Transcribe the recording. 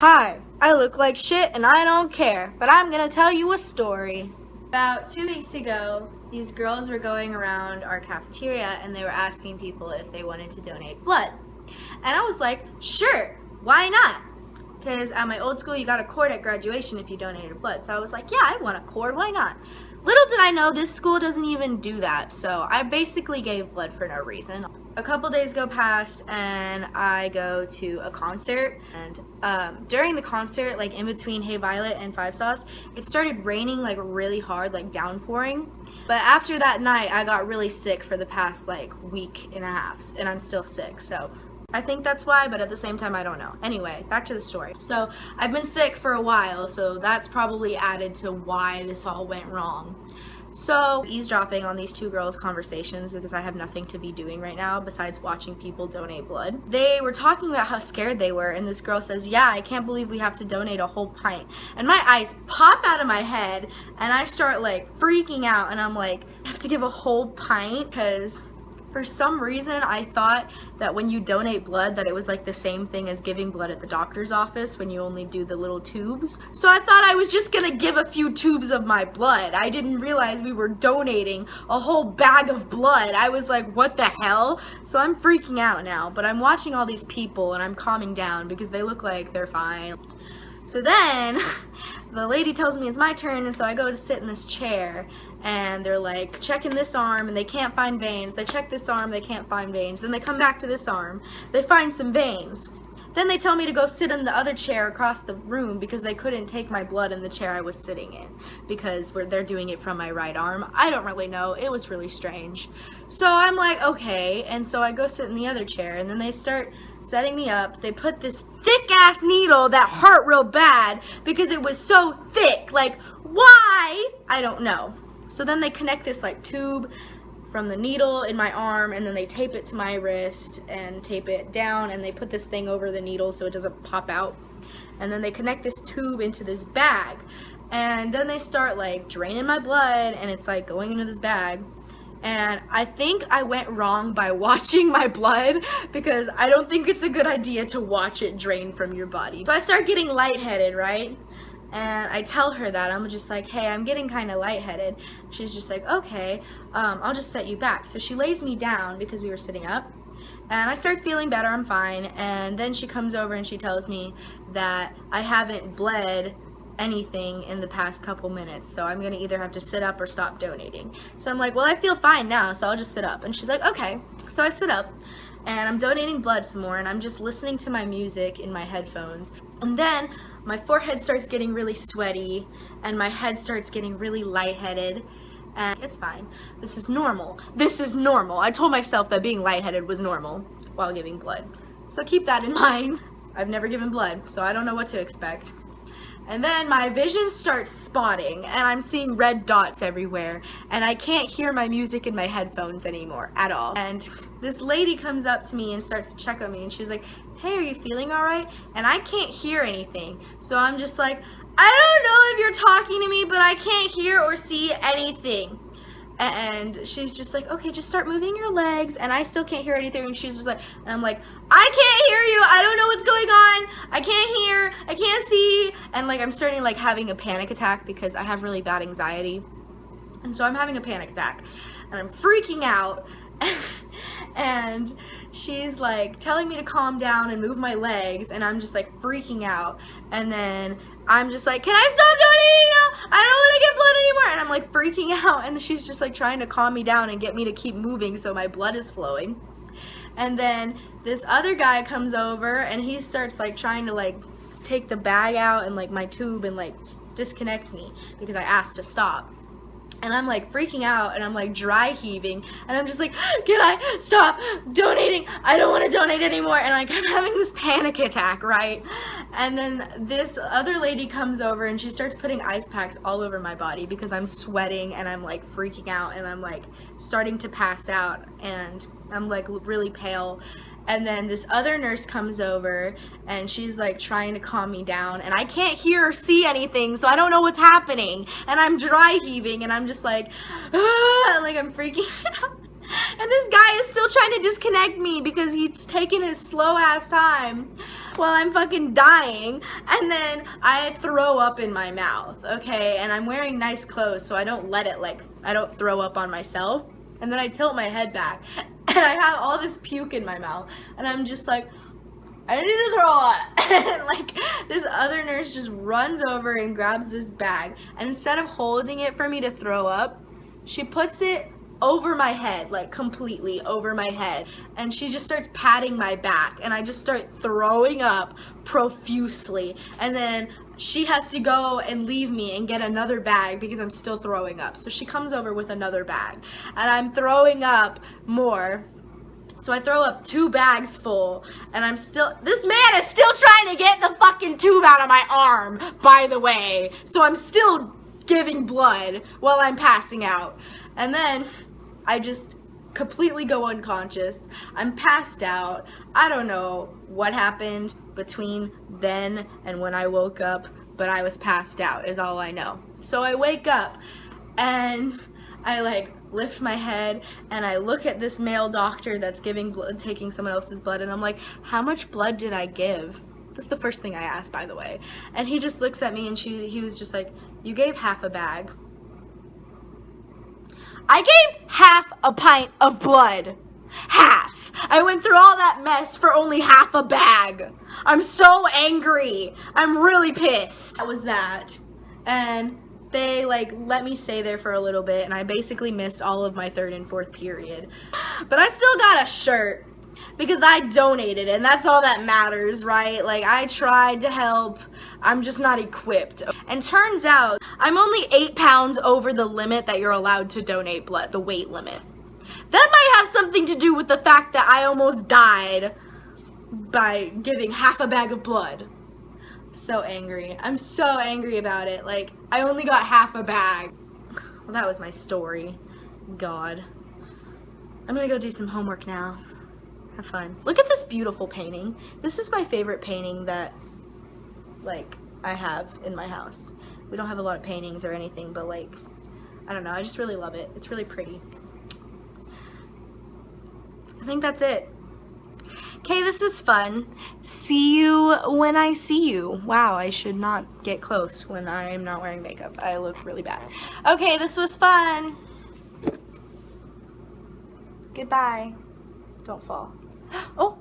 Hi, I look like shit and I don't care, but I'm gonna tell you a story. About 2 weeks ago, these girls were going around our cafeteria and they were asking people if they wanted to donate blood. And I was like, sure, why not? Because at my old school, you got a cord at graduation if you donated blood. So I was like, yeah, I want a cord, why not? Little did I know this school doesn't even do that, so I basically gave blood for no reason. A couple days go past and I go to a concert, and during the concert, like in between Hey Violet and Five Sauce, it started raining like really hard, like downpouring. But after that night, I got really sick for the past like week and a half, and I'm still sick, so I think that's why, but at the same time, I don't know. Anyway, back to the story. So I've been sick for a while, so that's probably added to why this all went wrong. So eavesdropping on these two girls' conversations because I have nothing to be doing right now besides watching people donate blood. They were talking about how scared they were, and this girl says, yeah, I can't believe we have to donate a whole pint. And my eyes pop out of my head, and I start like freaking out, and I'm like, I have to give a whole pint? Because for some reason, I thought that when you donate blood that it was like the same thing as giving blood at the doctor's office when you only do the little tubes. So I thought I was just gonna give a few tubes of my blood. I didn't realize we were donating a whole bag of blood. I was like, what the hell? So I'm freaking out now, but I'm watching all these people and I'm calming down because they look like they're fine. So then the lady tells me it's my turn, and so I go to sit in this chair, and they're like checking this arm and they can't find veins. They check this arm, they can't find veins. Then they come back to this arm, they find some veins. Then they tell me to go sit in the other chair across the room because they couldn't take my blood in the chair I was sitting in because they're doing it from my right arm. I don't really know. It was really strange. So I'm like, okay, and so I go sit in the other chair, and then they start setting me up. They put this thick ass needle that hurt real bad because it was so thick. Like, why? I don't know. So then they connect this like tube from the needle in my arm, and then they tape it to my wrist and tape it down, and they put this thing over the needle so it doesn't pop out. And then they connect this tube into this bag, and then they start like draining my blood, and it's like going into this bag. And I think I went wrong by watching my blood because I don't think it's a good idea to watch it drain from your body. So I start getting lightheaded, right? And I tell her that. I'm just like, hey, I'm getting kind of lightheaded. She's just like, okay, I'll just set you back. So she lays me down because we were sitting up. And I start feeling better, I'm fine. And then she comes over and she tells me that I haven't bled anything in the past couple minutes, so I'm gonna either have to sit up or stop donating. So I'm like, well, I feel fine now, so I'll just sit up. And she's like, okay. So I sit up and I'm donating blood some more, and I'm just listening to my music in my headphones. And then my forehead starts getting really sweaty and my head starts getting really lightheaded, and it's fine. This is normal. This is normal. I told myself that being lightheaded was normal while giving blood. So keep that in mind. I've never given blood, so I don't know what to expect. And then my vision starts spotting, and I'm seeing red dots everywhere, and I can't hear my music in my headphones anymore at all. And this lady comes up to me and starts to check on me, and she's like, hey, are you feeling all right? And I can't hear anything. So I'm just like, I don't know if you're talking to me, but I can't hear or see anything. And she's just like, okay, just start moving your legs. And I still can't hear anything. And she's just like, and I'm like, I can't hear you. I don't know what's going on. I can't hear. I can't see. And like, I'm starting like having a panic attack because I have really bad anxiety. And so I'm having a panic attack and I'm freaking out. And she's like telling me to calm down and move my legs, and I'm just like freaking out. And then I'm just like, can I stop donating now? I don't want to get blood anymore. And I'm like freaking out, and she's just like trying to calm me down and get me to keep moving so my blood is flowing. And then this other guy comes over and he starts like trying to like take the bag out and like my tube and like disconnect me because I asked to stop. And I'm like freaking out, and I'm like dry heaving, and I'm just like, can I stop donating? I don't want to donate anymore. And like I'm having this panic attack, right? And then this other lady comes over and she starts putting ice packs all over my body because I'm sweating and I'm like freaking out and I'm like starting to pass out and I'm like really pale. And then this other nurse comes over and she's like trying to calm me down, and I can't hear or see anything, so I don't know what's happening, and I'm dry heaving, and I'm just like, ah, like I'm freaking out. And this guy is still trying to disconnect me because he's taking his slow ass time. while I'm fucking dying, and then I throw up in my mouth, okay? And I'm wearing nice clothes, so I don't let it, like, I don't throw up on myself. And then I tilt my head back, and I have all this puke in my mouth, and I'm just like, I need to throw up. And like, this other nurse just runs over and grabs this bag, and instead of holding it for me to throw up, she puts it over my head, like completely over my head, and she just starts patting my back, and I just start throwing up profusely, and then she has to go and leave me and get another bag because I'm still throwing up. So she comes over with another bag, and I'm throwing up more. So I throw up 2 bags full, and this man is still trying to get the fucking tube out of my arm, by the way. So I'm still giving blood while I'm passing out. And then I just completely go unconscious. I'm passed out. I don't know what happened between then and when I woke up, but I was passed out is all I know. So I wake up, and I like lift my head, and I look at this male doctor that's giving blood, taking someone else's blood, and I'm like, how much blood did I give? That's the first thing I asked, by the way. And he just looks at me, and he was just like, you gave half a bag. I gave half a pint of blood. Half. I went through all that mess for only half a bag. I'm so angry. I'm really pissed. That was that. And they like let me stay there for a little bit, and I basically missed all of my 3rd and 4th period. But I still got a shirt because I donated, and that's all that matters, right? Like, I tried to help. I'm just not equipped. And turns out I'm only 8 pounds over the limit that you're allowed to donate blood, the weight limit. That might have something to do with the fact that I almost died by giving half a bag of blood. So angry. I'm so angry about it. Like, I only got half a bag. Well, that was my story. God. I'm gonna go do some homework now. Have fun. Look at this beautiful painting. This is my favorite painting that, like, I have in my house. We don't have a lot of paintings or anything, but like, I don't know, I just really love it. It's really pretty. I think that's it. Okay, this was fun. See you when I see you. Wow, I should not get close when I'm not wearing makeup. I look really bad. Okay, this was fun. Goodbye. Don't fall. Oh.